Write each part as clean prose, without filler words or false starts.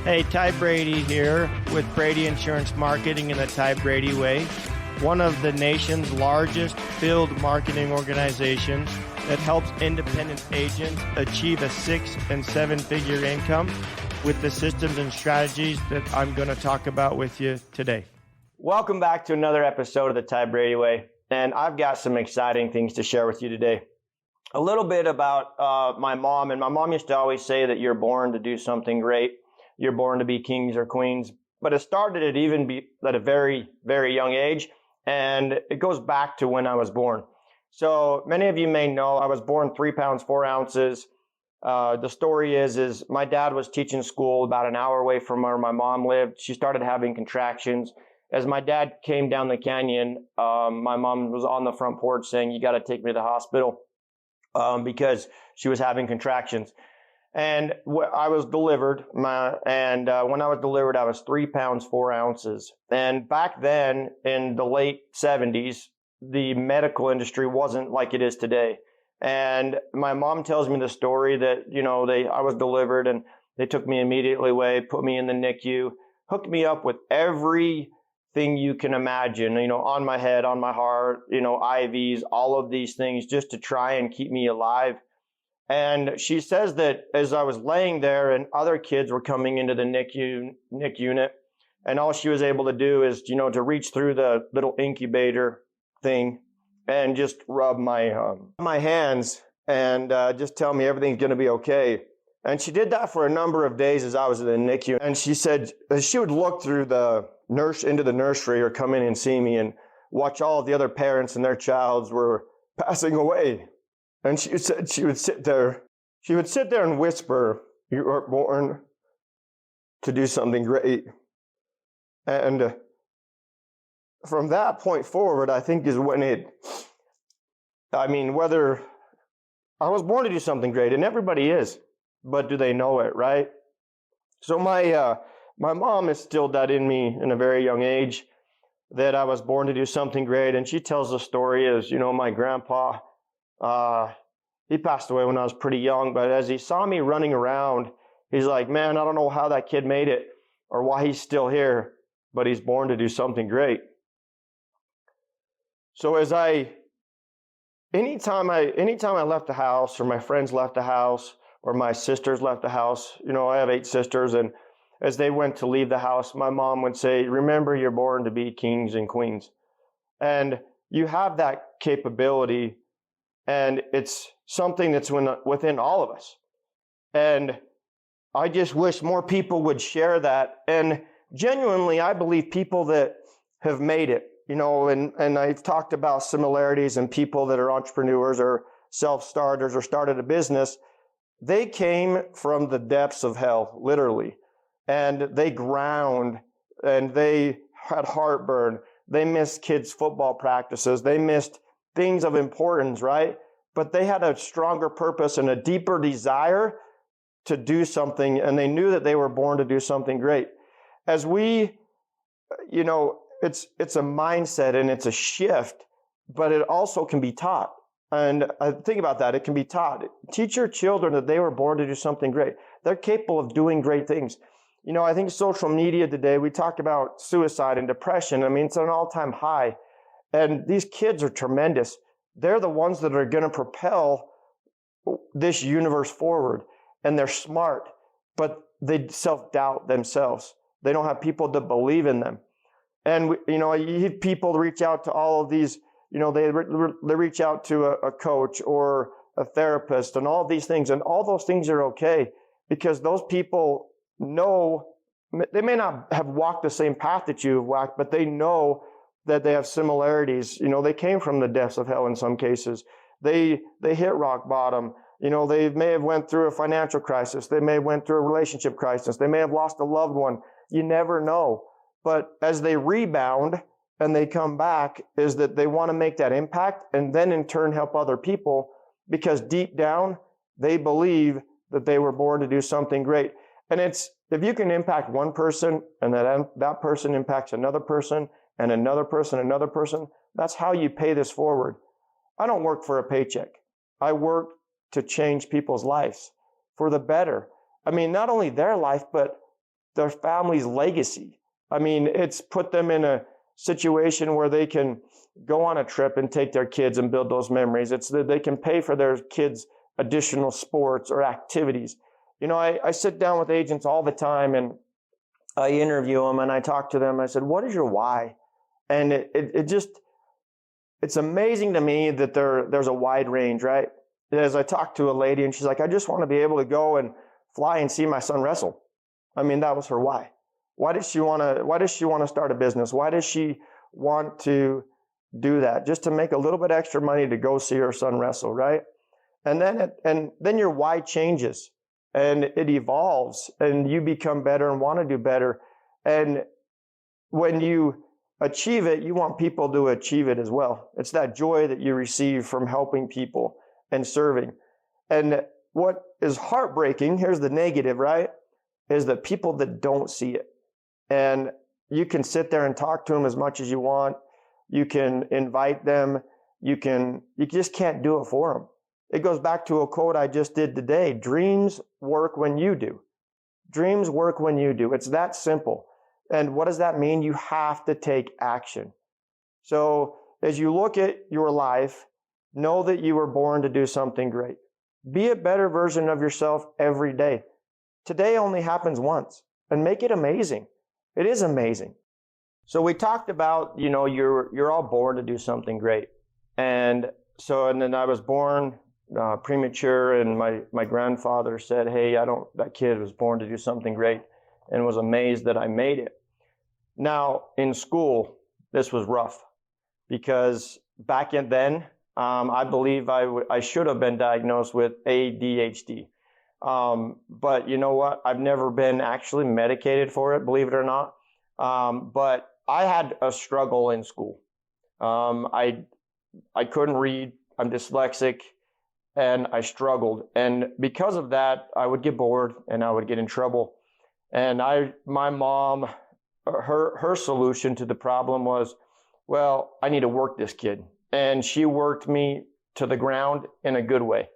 Hey, Ty Brady here with Brady Insurance Marketing in the Ty Brady Way, one of the nation's largest field marketing organizations that helps independent agents achieve a 6- and 7-figure income with the systems and strategies that I'm going to talk about with you today. Welcome back to another episode of the Ty Brady Way, and I've got some exciting things to share with you today. A little bit about my mom, and my mom used to always say that you're born to do something great. You're born to be kings or queens, but it started at a very, very young age, and it goes back to when I was born. So many of you may know I was born 3 pounds, 4 ounces. The story is my dad was teaching school about an hour away from where my mom lived. She started having contractions. As my dad came down the canyon, my mom was on the front porch saying, "You got to take me to the hospital," because she was having contractions. And I was delivered, when I was delivered, I was 3 pounds, 4 ounces. And back then, in the late 70s, the medical industry wasn't like it is today. And my mom tells me the story that, I was delivered and they took me immediately away, put me in the NICU, hooked me up with everything you can imagine, on my head, on my heart, IVs, all of these things just to try and keep me alive. And she says that as I was laying there and other kids were coming into the NIC unit, and all she was able to do is, to reach through the little incubator thing and just rub my hands and just tell me everything's going to be okay. And she did that for a number of days as I was in the NICU. And she said she would look through into the nursery or come in and see me and watch all of the other parents and their childs were passing away. And she said she would sit there and whisper, "You are born to do something great." And from that point forward, I think is when whether I was born to do something great, and everybody is, but do they know it, right? So my mom instilled that in me in a very young age, that I was born to do something great. And she tells the story as, my grandpa, he passed away when I was pretty young, but as he saw me running around, he's like, "Man, I don't know how that kid made it or why he's still here, but he's born to do something great." So anytime I left the house, or my friends left the house, or my sisters left the house, I have 8 sisters, and as they went to leave the house, my mom would say, "Remember, you're born to be kings and queens." And you have that capability, and it's something that's within all of us. And I just wish more people would share that. And genuinely, I believe people that have made it, and I've talked about similarities in people that are entrepreneurs or self-starters or started a business. They came from the depths of hell, literally. And they ground, and they had heartburn. They missed kids' football practices. They missed things of importance, right? But they had a stronger purpose and a deeper desire to do something, and they knew that they were born to do something great. As we, it's a mindset and it's a shift, but it also can be taught. And I think about that. It can be taught. Teach your children that they were born to do something great. They're capable of doing great things. I think social media today, we talk about suicide and depression. It's an all-time high. And these kids are tremendous. They're the ones that are going to propel this universe forward. And they're smart, but they self-doubt themselves. They don't have people that believe in them. And, you have people reach out to all of these, they reach out to a coach or a therapist and all of these things. And all those things are okay because those people know, they may not have walked the same path that you have walked, but they know that they have similarities. They came from the depths of hell in some cases. They hit rock bottom. They may have went through a financial crisis. They may have went through a relationship crisis. They may have lost a loved one. You never know. But as they rebound and they come back, is that they want to make that impact and then in turn help other people, because deep down, they believe that they were born to do something great. And if you can impact one person and that person impacts another person and another person, that's how you pay this forward. I don't work for a paycheck. I work to change people's lives for the better. Not only their life, but their family's legacy. I mean, it's put them in a situation where they can go on a trip and take their kids and build those memories. It's that they can pay for their kids' additional sports or activities. You know, I sit down with agents all the time and I interview them and I talk to them. I said, what is your why? And it's amazing to me that there's a wide range, right? As I talked to a lady and she's like, I just want to be able to go and fly and see my son wrestle. I mean, that was her why. Why does she want to start a business? Why does she want to do that? Just to make a little bit extra money to go see her son wrestle, right? And then your why changes and it evolves and you become better and want to do better. And when you achieve it, you want people to achieve it as well. It's that joy that you receive from helping people and serving. And what is heartbreaking, here's the negative, right, is that people that don't see it. And you can sit there and talk to them as much as you want. You can invite them. You just can't do it for them. It goes back to a quote I just did today. Dreams work when you do. Dreams work when you do. It's that simple. And what does that mean? You have to take action. So as you look at your life, know that you were born to do something great. Be a better version of yourself every day. Today only happens once, and make it amazing. It is amazing. So we talked about, you know, you're all born to do something great. And then I was born premature, and my grandfather said, hey, that kid was born to do something great, and was amazed that I made it. Now, in school, this was rough because back then, I believe I should have been diagnosed with ADHD. But you know what? I've never been actually medicated for it, believe it or not. But I had a struggle in school. I couldn't read. I'm dyslexic, and I struggled. And because of that, I would get bored and I would get in trouble. And my mom, her solution to the problem was, well, I need to work this kid. And she worked me to the ground in a good way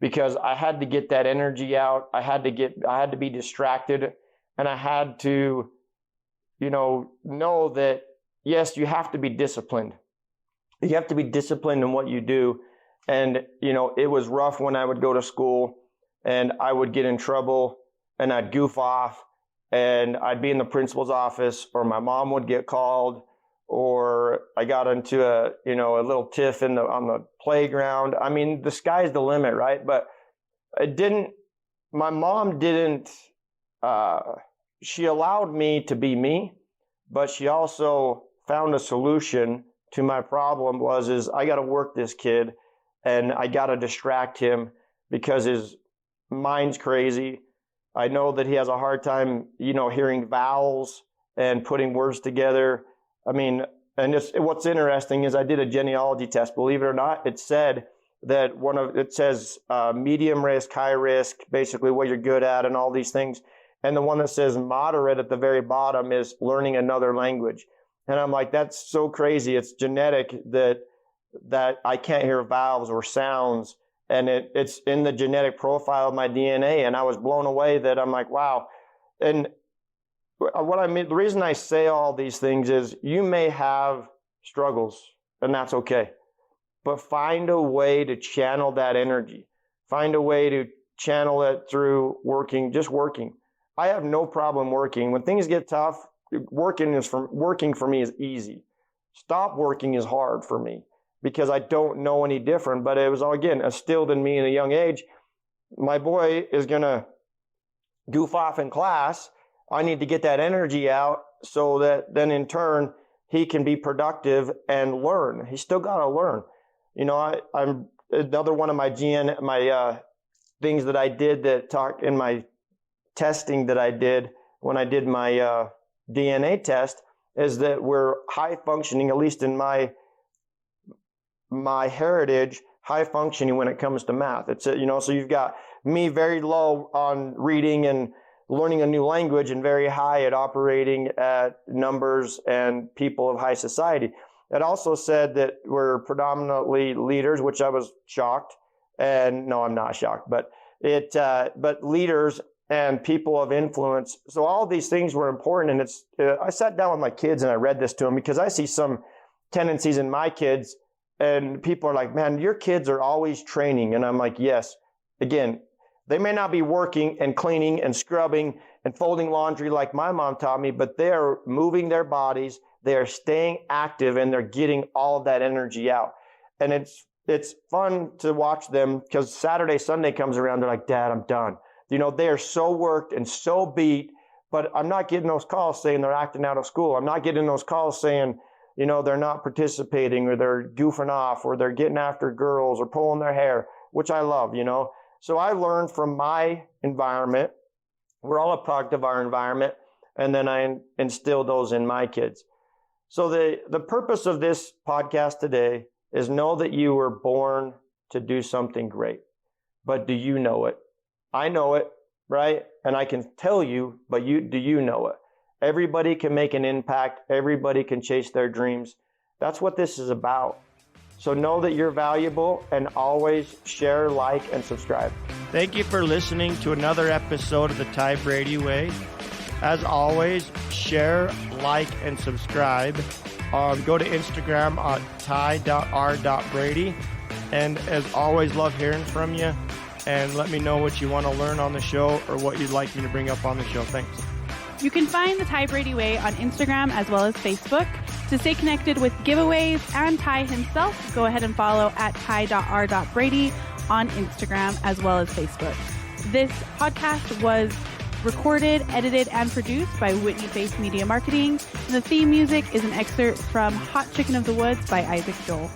because I had to get that energy out. I had to be distracted, and I had to, know that, yes, you have to be disciplined. You have to be disciplined in what you do. And, it was rough when I would go to school and I would get in trouble and I'd goof off and I'd be in the principal's office, or my mom would get called, or I got into a little tiff on the playground. I mean, the sky's the limit, right? But my mom didn't, she allowed me to be me, but she also found a solution to my problem is I got to work this kid and I got to distract him because his mind's crazy. I know that he has a hard time, hearing vowels and putting words together. I mean, and what's interesting is I did a genealogy test. Believe it or not, it said that it says medium risk, high risk, basically what you're good at and all these things. And the one that says moderate at the very bottom is learning another language. And I'm like, that's so crazy. It's genetic that I can't hear vowels or sounds. And it's in the genetic profile of my DNA. And I was blown away that I'm like, wow. And the reason I say all these things is you may have struggles, and that's okay. But find a way to channel that energy. Find a way to channel it through just working. I have no problem working. When things get tough, working for me is easy. Stop working is hard for me because I don't know any different. But it was, again, instilled in me in a young age. My boy is going to goof off in class. I need to get that energy out so that then in turn he can be productive and learn. He's still got to learn. I'm another one of my things that I did that talk in my testing that I did when I did my DNA test is that we're high functioning, at least in my heritage, high functioning when it comes to math. It's so you've got me very low on reading and learning a new language and very high at operating at numbers and people of high society. It also said that we're predominantly leaders, which I was shocked. And no, I'm not shocked, but leaders and people of influence. So all these things were important. And I sat down with my kids and I read this to them because I see some tendencies in my kids, and people are like, man, your kids are always training. And I'm like, yes. Again, they may not be working and cleaning and scrubbing and folding laundry like my mom taught me, but they are moving their bodies. They are staying active, and they're getting all of that energy out. And it's fun to watch them, because Saturday, Sunday comes around. They're like, Dad, I'm done. You know, they are so worked and so beat, but I'm not getting those calls saying they're acting out of school. I'm not getting those calls saying, you know, they're not participating, or they're goofing off, or they're getting after girls, or pulling their hair, which I love, you know. So I learned from my environment. We're all a product of our environment. And then I instill those in my kids. So the purpose of this podcast today is know that you were born to do something great. But do you know it? I know it, right? And I can tell you, but do you know it? Everybody can make an impact. Everybody can chase their dreams. That's what this is about. So know that you're valuable, and always share, like, and subscribe. Thank you for listening to another episode of the Ty Brady Way. As always, share, like, and subscribe. Go to Instagram at ty.r.brady. And as always, love hearing from you. And let me know what you want to learn on the show, or what you'd like me to bring up on the show. Thanks. You can find the Ty Brady Way on Instagram as well as Facebook. To stay connected with giveaways and Ty himself, go ahead and follow at ty.r.brady on Instagram as well as Facebook. This podcast was recorded, edited, and produced by Whitney Face Media Marketing. The theme music is an excerpt from Hot Chicken of the Woods by Isaac Joel.